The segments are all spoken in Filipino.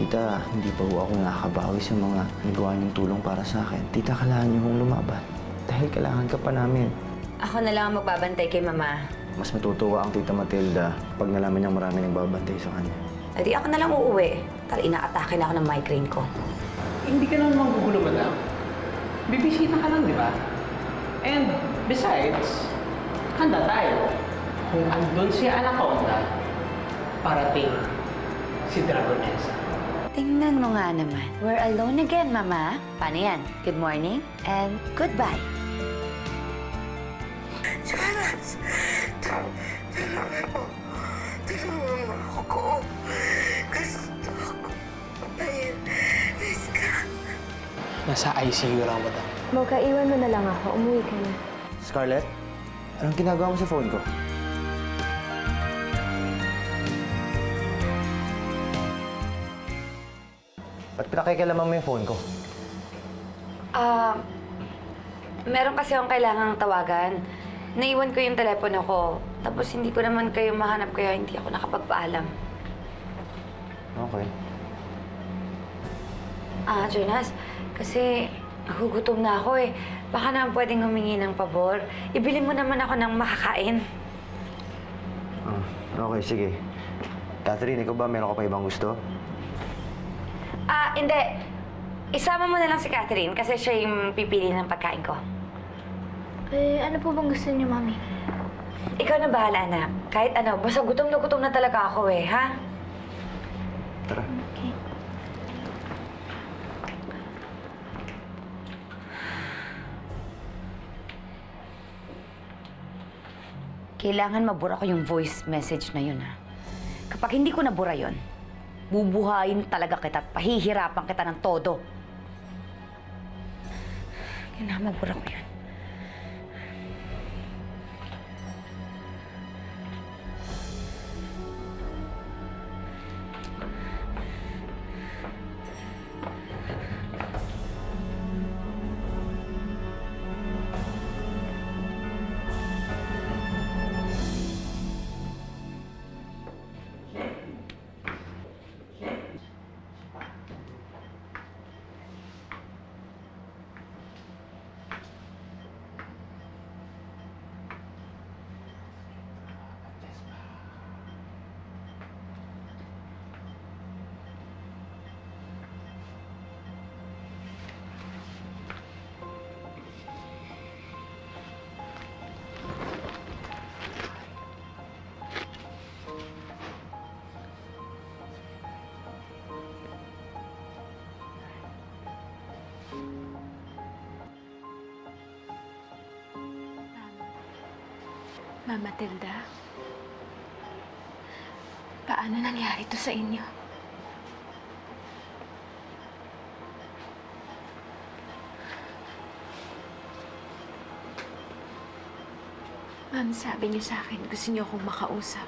Tita, hindi pa ho ako nakakabawi sa mga nagawa niyong tulong para sa akin. Tita, kailangan niyo hong lumaban. Dahil kailangan ka pa namin. Ako na lang ang magbabantay kay Mama. Mas matutuwa ang Tita Matilda pag nalaman niyang marami nagbabantay sa kanya. Adi ako na lang uuwi. Tal inaatake na ako ng migraine ko. Hindi ka naman magugulo, madam. Bibisita ka lang, di ba? And besides, handa tayo. Kung andun si Anaconda, parating si Dragonessa. Tingnan mo nga naman. We're alone again, Mama. Paano yan? Good morning and goodbye. Jonas! Tulungan mo ako. Gusto ko patayin. Please ka. Nasa ICU lang, madam. Mocha, iwan mo na lang ako. Umuwi ka na. Scarlett, anong ginagawa mo sa phone ko? Ba't pinakikalaman mo yung phone ko? Meron kasi akong kailangang tawagan. Naiwan ko yung telepono ko. Tapos hindi ko naman kayo mahanap kaya hindi ako nakapagpaalam. Okay. Jonas, kasi nagugutom na ako eh. Baka naman pwedeng humingi ng pabor. Ibili mo naman ako ng makakain. Okay, sige. Catherine, ikaw ba meron ka pa ibang gusto? Hindi. Isama mo na lang si Catherine kasi siya yung pipili ng pagkain ko. Ano po bang gusto niyo, Mami? Ikaw na bahala, anak. Kahit ano, basta gutom na talaga ako eh, ha? Tara. Okay. Kailangan mabura ko yung voice message na yun, ha? Kapag hindi ko nabura yun, bubuhayin talaga kita at pahihirapan kita ng todo. Kailangan mabura ko yun. Mama Matilda, paano nangyari ito sa inyo? Ma'am, sabi niyo sa akin, gusto niyo akong makausap.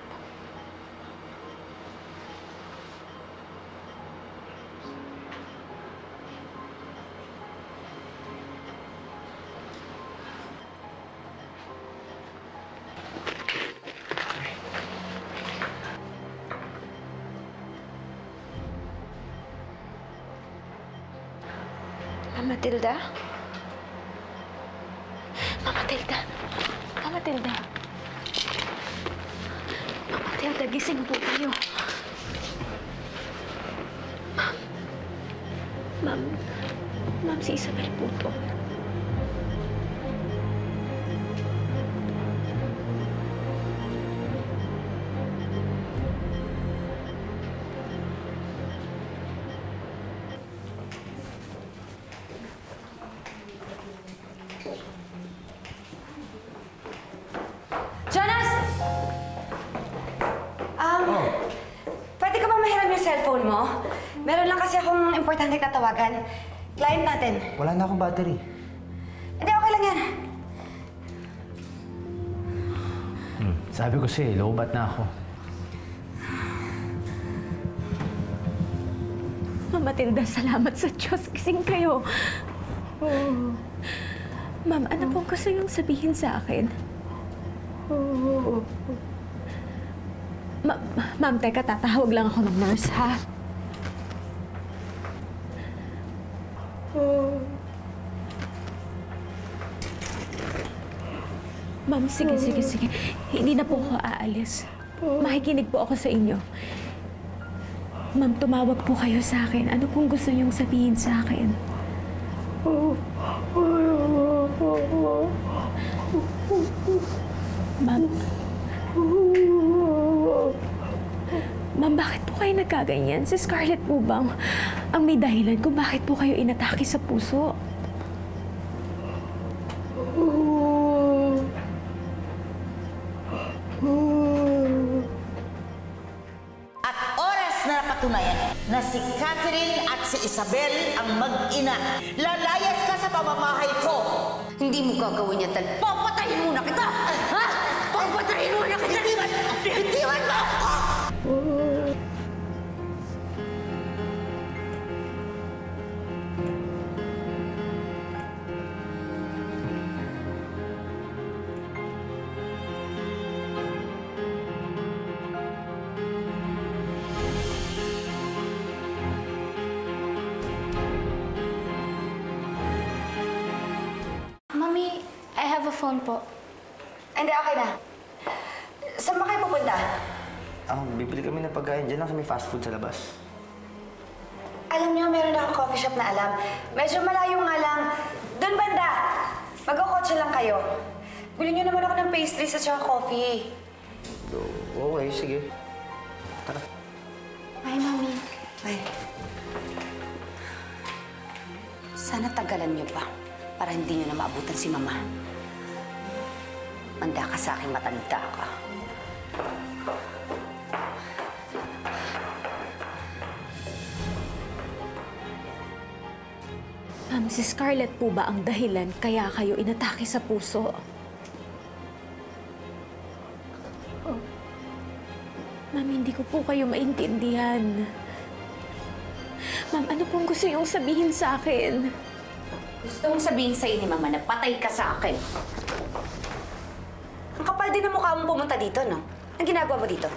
Mama Matilda? Mama Matilda? Mama Matilda? Mama Matilda, gising po kayo. Ma'am, si Isabel po to. Jonas! Pwede ka ba mahiram yung cellphone mo? Meron lang kasi akong importante na tawagan. Client natin. Wala na akong battery. Hindi, okay lang yan. Sabi ko sa'yo, low-bat na ako. Mama Matilda, salamat sa Diyos. Gising kayo. Ma'am, ano pong gusto niyong sabihin sa akin? Ma'am, teka, tatawag lang ako ng nurse, ha? Ma'am, sige. Hindi na po ako aalis. Makikinig po ako sa inyo. Ma'am, tumawag po kayo sa akin. Ano pong gusto niyong sabihin sa akin? Ma'am? Ma'am, bakit po kayo nagkaganyan? Si Scarlett po bang ang may dahilan kung bakit po kayo inatake sa puso? At oras na napatunayan na si Catherine at si Isabel ang mag-ina. Lalayas ka sa pamamahay ko. Hindi mo gagawin yan, Tal. Papatayin muna kita! Ha? Papatayin muna kita! Bitiwan mo ako! Mami, I have a phone po. Hindi, okay na. Saan ba kayo pupunta? Bibili kami ng pagkain dyan lang sa may fast food sa labas. Alam niyo, meron akong coffee shop na alam. Medyo malayo nga lang. Doon banda. Mag-kotse lang kayo. Bili niyo naman ako ng pastries at saka coffee. Okay, sige. Tara. Bye, Mami. Ay. Sana tagalan niyo pa para hindi niyo na maabutan si Mama. Manda ka sa akin, matanda ka. Ma'am, si Scarlett po ba ang dahilan kaya kayo inatake sa puso? Ma'am, hindi ko po kayo maintindihan. Ma'am, ano pong gusto niyong sabihin sa akin? Gusto mong sabihin sa'yo ni Mama na patay ka sa akin. Ang kapal din ang mukha mong pumunta dito, no? Anong ginagawa mo dito?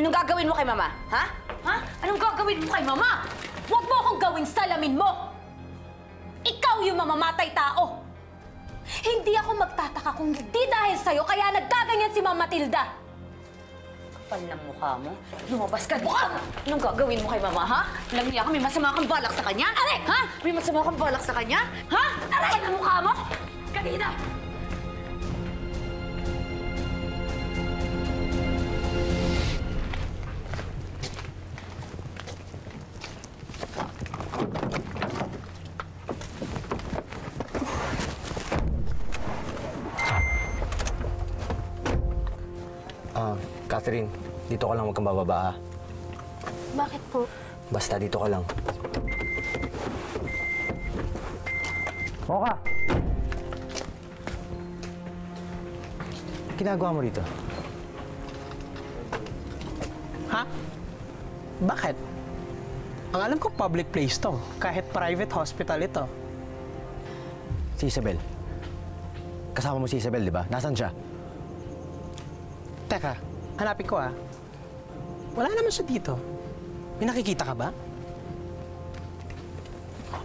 Anong gagawin mo kay Mama? Ha? Ha? Anong gagawin mo kay Mama? Huwag mo akong gawing salamin mo! Ikaw yung mamamatay tao! Hindi ako magtataka kung hindi dahil sa'yo kaya nagkaganyan si Ma'am Matilda! Kapal ng mukha mo. Lumabas ka dito. Anong gagawin mo kay Mama, ha? Alam niya ka, may masama kang balak sa kanya? Aray! Ha? May masama kang balak sa kanya? Ha? Aray! Kapal ng mukha mo? Kanina! Catherine, dito ka lang, huwag kang bababa, ha? Bakit po? Basta dito ka lang. Mocha! Ginagawa mo rito? Ha? Bakit? Ang alam ko, public place to. Kahit private hospital ito. Si Isabel. Kasama mo si Isabel, di ba? Nasaan siya? Teka, hanapin ko ah. Wala naman siya dito. May nakikita ka ba?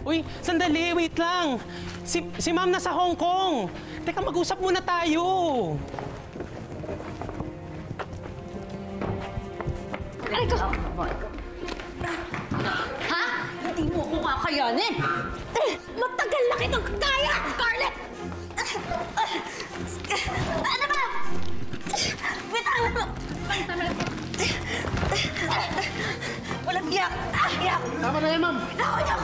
Uy, sandali, wait lang. Si Ma'am nasa Hong Kong. Teka, mag-usap muna tayo. Aray ko! Ha? Hindi mo ako kakayanin! Matagal na kitang kaya, Scarlett! Ano ba? Bitawan mo! Walang iyak! Iyak! Tama na yan, Ma'am. Bitawan niyo!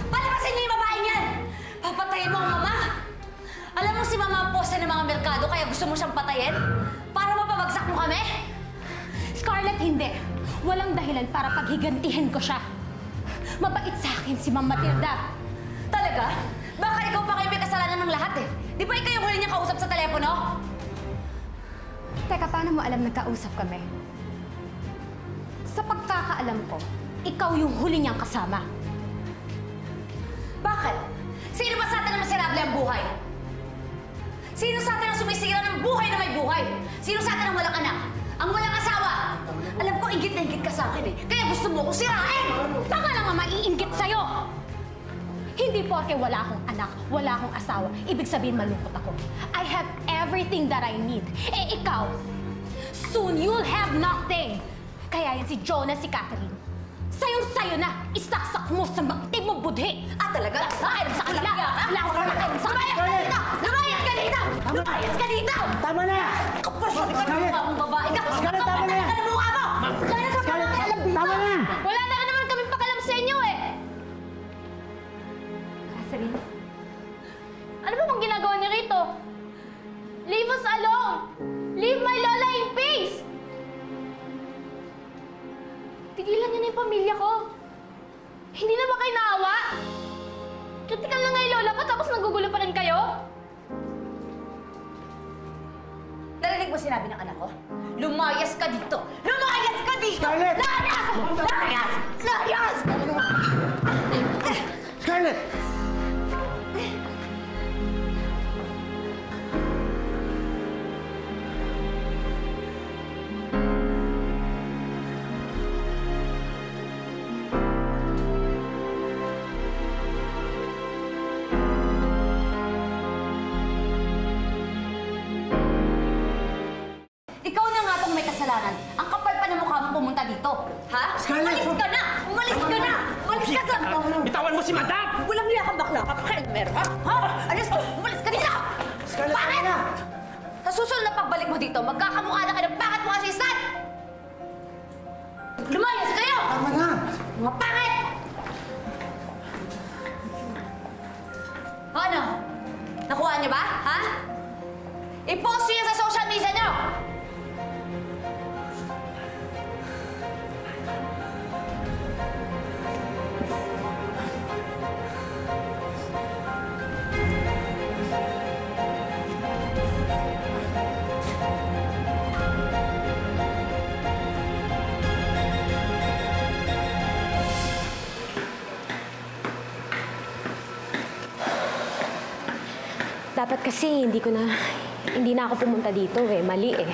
Palabasin niyo yung babaeng yan! Papatayin mo ang Mama! Alam mo si Mama ang poste ng mga merkado kaya gusto mo siyang patayin? Para mapabagsak mo kami? Scarlett, hindi. Walang dahilan para paghigantihin ko siya. Mabait sa akin si Ma'am Matilda. Talaga? Baka ikaw pa kayo may kasalanan ng lahat eh. Di ba ikaw yung huli niya kausap sa telepono? Teka, paano mo alam nagkausap kami? Sa pagkakaalam ko, ikaw yung huli niyang kasama. Bakit? Sino ba sa atin ang miserable ang buhay? Sino sa atin ang sumisira ng buhay na may buhay? Sino sa atin ang walang anak? Ang walang asawa? Alam ko, inggit na inggit ka sa akin eh. Kaya gusto mo ko sirain! Baka lang nga maiinggit sa'yo! Hindi porke wala akong anak, wala akong asawa, ibig sabihin malungkot ako. I have everything that I need. Eh ikaw, soon you'll have nothing. Kaya yan si Jonah, si Catherine. Sayong-sayo na, isaksak mo sa maktim mo budhi. Ah, talaga? Ayon sa kanila. Wala akong kakain sa kanila. Lumayas ka dito! Lumayas ka dito! Tama na! Kapal sa mukha mong babae ka! Scarlett, tama na! Kapal sa mukha mo! Scarlett, tama na! Wala na ka naman kami pakalam sa inyo eh! Catherine? Ano ba bang ginagawa niya rito? Leave us alone! Leave my Lola in peace! Tigilan niyo na yung pamilya ko. Hindi na ba kayo naawa? Kritikal na nga yung lola ko tapos nagugulo pa rin kayo? Narinig mo sinabi ng anak ko? Lumayas ka dito! Lumayas ka dito! Scarlett! Layas! Layas! Layas! Scarlett! Ikaw na nga itong may kasalanan. Ang kapal pa ng mukha mo pumunta dito. Ha? Scarlett! Umalis ka na! Umalis ka na! Umalis ka sa... Bitawan mo si Madam! Walang niya kang bakla ka, Helmer, ha? Ha? Alis ka! Umalis ka dito! Scarlett, tama Bakit? na! Sa susunod na pagbalik mo dito, magkakamukha na ka ng pangit mo kasi Stan! Lumayas kayo! Tama na! Mga pangit! Ano? Nakuha niyo ba? Ha? I-post niyo yan sa social media niyo! Dapat kasi hindi na ako pumunta dito eh. Mali eh.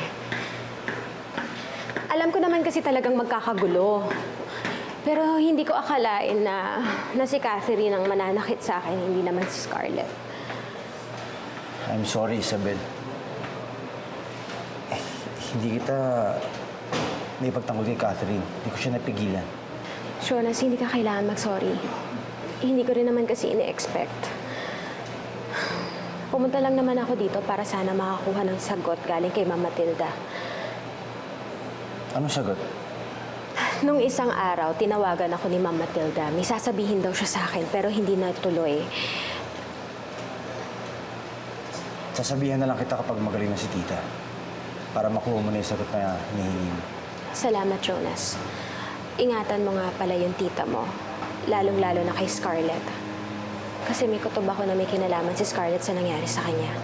Alam ko naman kasi talagang magkakagulo. Pero hindi ko akalain na si Catherine ang mananakit sa akin, hindi naman si Scarlett. I'm sorry, Isabel. Hindi kita naipagtanggol kay Catherine. Hindi ko siya napigilan. Jonas, hindi ka kailangan mag-sorry. Hindi ko rin naman kasi ini-expect. Pumunta lang naman ako dito para sana makakuha ng sagot galing kay Mama Matilda. Anong sagot? Nung isang araw, tinawagan ako ni Mama Matilda. May sasabihin daw siya sa akin, pero hindi natuloy. Sasabihan na lang kita kapag magaling na si tita. Para makuha mo na yung sagot na hinihingi mo. Salamat, Jonas. Ingatan mo nga pala yung tita mo. Lalong-lalo na kay Scarlett. Kasi may kutob ako na may kinalaman si Scarlett sa nangyari sa kanya.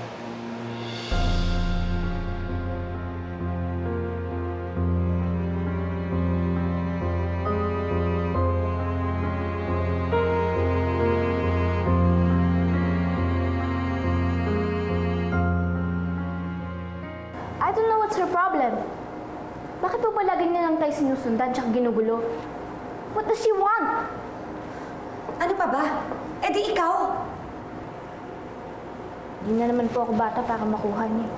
I don't know what's her problem. Bakit po palagi niya lang tayo sinusundan tsaka ginugulo? What does she want? Ano pa ba? Eh di ikaw! Di na naman po ako bata para makuha niya.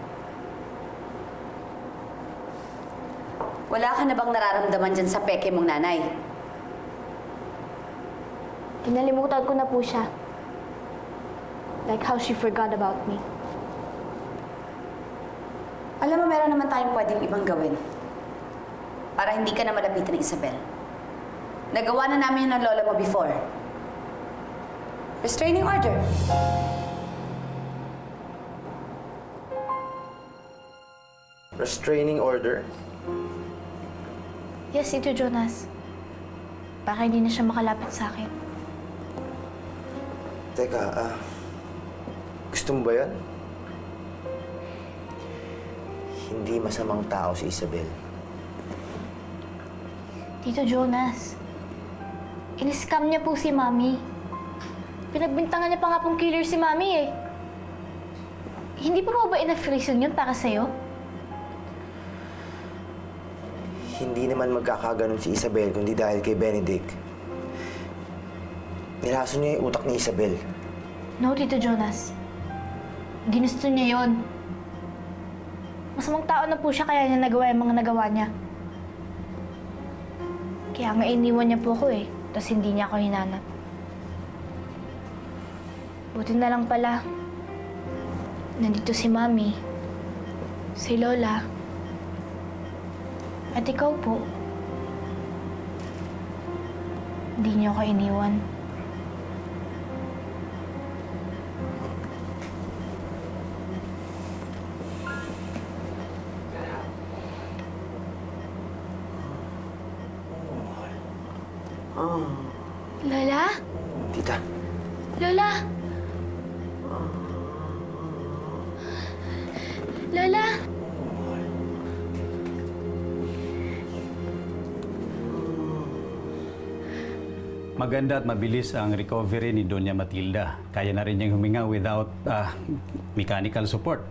Wala ka na bang nararamdaman dyan sa peke mong nanay? Kinalimutan ko na po siya. Like how she forgot about me. Alam mo, meron naman tayong pwedeng ibang gawin. Para hindi ka na malapitan ni Isabel. Nagawa na namin yun ng lola mo before. Restraining order. Restraining order? Yes, Tito Jonas. Baka hindi na siya makalapit sa akin. Teka, gusto mo ba yan? Hindi masamang tao si Isabel. Tito Jonas, in-scam niya po si Mami. Pinagbintangan niya pa nga pong killer si Mami eh. Hindi pa ba enough reason yun para sa'yo? Hindi naman magkakaganon si Isabel kundi dahil kay Benedict. Piraso niya yung utak ni Isabel. No, Tito Jonas. Ginusto niya yon. Masamang tao na po siya kaya niya nagawa yung mga nagawa niya. Kaya nga iniwan niya po ako eh. Tapos hindi niya ako hinanap. Buti na lang pala. Nandito si Mami. Si Lola. At ikaw po. Hindi niyo ako iniwan. Lola? Tita. Lola? Lola? Maganda at mabilis ang recovery ni Doña Matilda. Kaya na rin niyang huminga without mechanical support.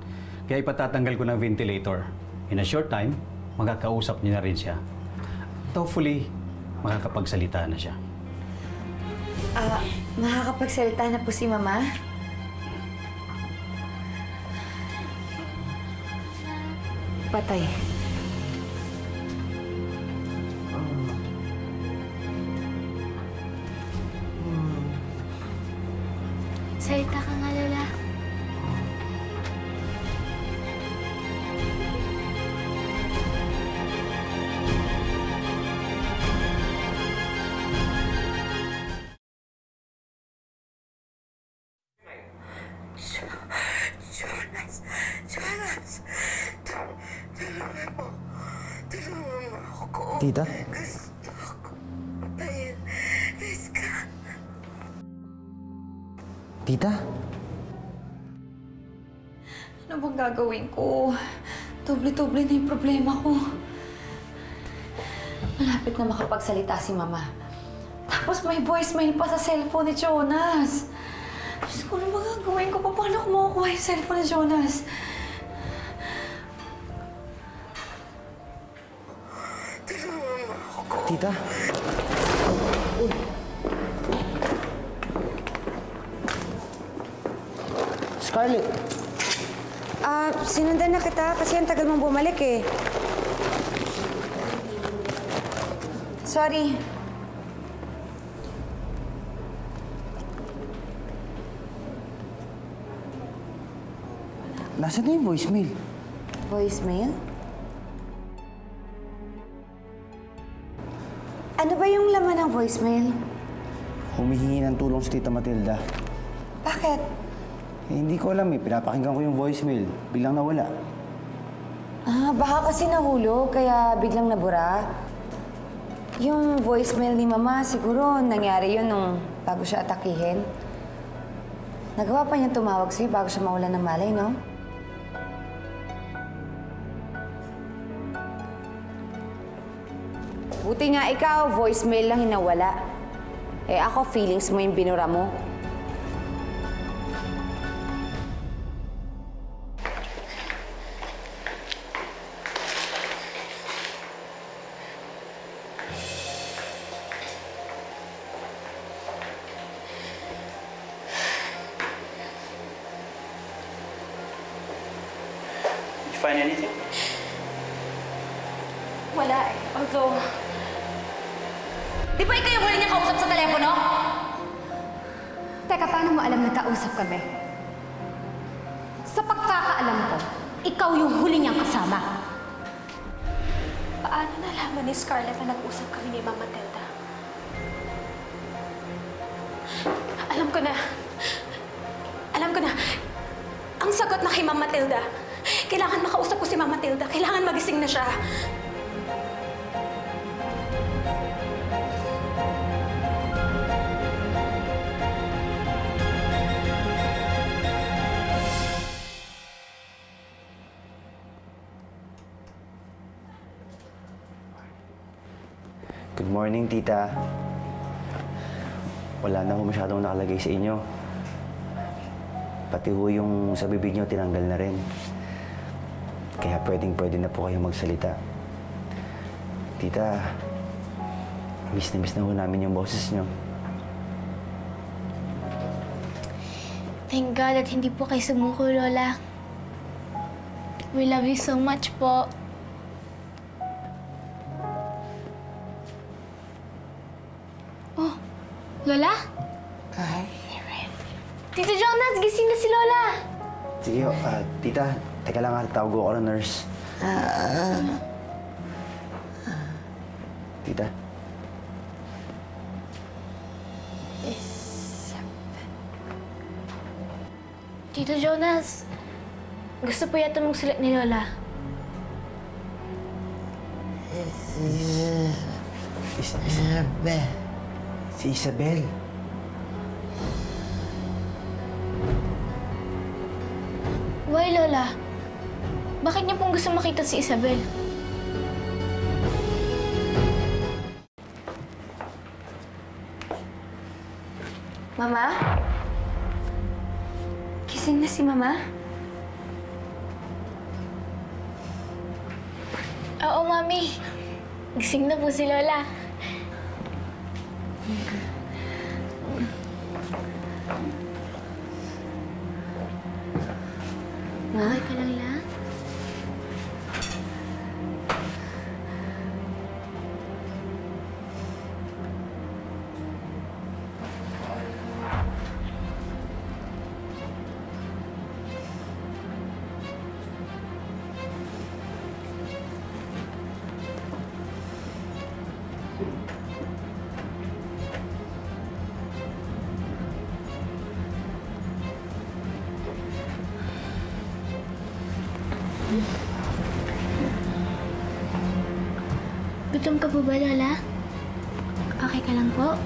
Kaya ipatatanggal ko ng ventilator. In a short time, magkakausap niya na rin siya. At hopefully, makakapagsalita na siya. Makakapagsalita na po si Mama? Patay. Salita ka nga, Lola. Jonas! Tulungan mo. Tulungan mo ako. Tita? Gusto ako patayin. Rizka. Tita? Ano bang gagawin ko? Doble-doble na yung problema ko. Malapit na makapagsalita si Mama. Tapos may voicemail pa sa cellphone ni Jonas. Diyos ko, ano bang gagawin ko? Paano ko makukuha yung cellphone ni Jonas? Tulungan mo ako. Tita? Scarlett! Sinundan na kita kasi ang tagal mong bumalik eh. Sorry. Nasaan na yung voicemail? Voicemail? Ano ba yung laman ng voicemail? Humihingi ng tulong si Tita Matilda. Bakit? Hindi ko alam eh. Pinapakinggan ko yung voicemail. Biglang nawala. Baka kasi nahulog, kaya biglang nabura. Yung voicemail ni Mama, siguro nangyari yun nung bago siya atakihin. Nagawa pa niya tumawag sa'yo bago siya mawalan ng malay, no? Buti nga ikaw, voicemail lang hinawala. Eh ako, feelings mo yung binura mo. Did you find anything? Wala eh. Although, Di ba ikaw yung huli niya kausap sa telepono? teka, paano mo alam nagkausap kami? Sa pagkakaalam ko, ikaw yung huli niyang kasama. Paano nalaman ni Scarlett na nag-usap kami ni Ma'am Matilda? Alam ko na. Alam ko na. Ang sagot na kay Ma'am Matilda. Kailangan makausap ko si Ma'am Matilda. Kailangan magising na siya. Good morning, Tita. Wala na ho masyadong nakalagay sa inyo. Pati ho yung sa bibig nyo, tinanggal na rin. Kaya pwede na po kayo magsalita. Tita, miss na ho namin yung boses nyo. Thank God at hindi po kayo sumuko, Lola. We love you so much po. Oh, Lola? Ay, Tito Jonas, gising na si Lola. Sige, tita. Teka lang tawag ko ng nurse. Tita. Tito Jonas, gusto po yata magsulat ni Lola. Si Isabel. Why, Lola? Bakit niyo pong gusto makita si Isabel? Mama? Gising na si Mama? Oo, Mami. Gising na po si Lola. Okay ka lang, La? Gutom ka po ba, Lola? Okay ka lang po?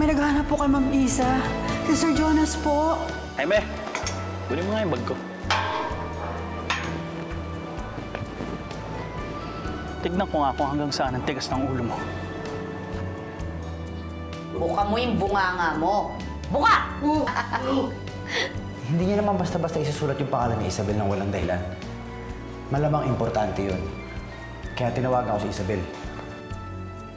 May naghahanap po kay Ma'am Isa. Si Sir Jonas po. Jaime, kunin mo nga yung bag ko. Tignan ko nga kung hanggang saan ang tigas ng ulo mo. buka mo yung bunganga mo. Buka! Hindi niya naman basta-basta isusulat yung pangalan ni Isabel ng walang dahilan. Malamang importante yun. Kaya tinawagan ko si Isabel.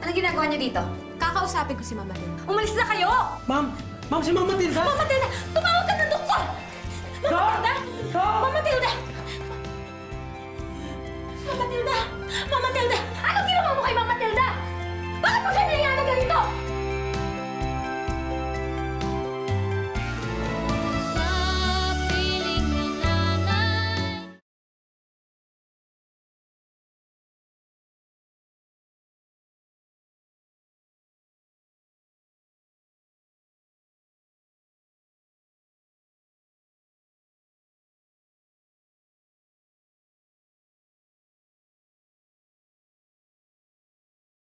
Ano ginagawa niyo dito? Kakausapin ko si Mama Matilda. Umalis na kayo! Ma'am! Ma'am, si Ma'am Matilda! Mama Matilda! Tumawag ka ng doktor! Mama Matilda! Mama Matilda! Mama Matilda! Mama Matilda! Anong ginawa mo kay Mama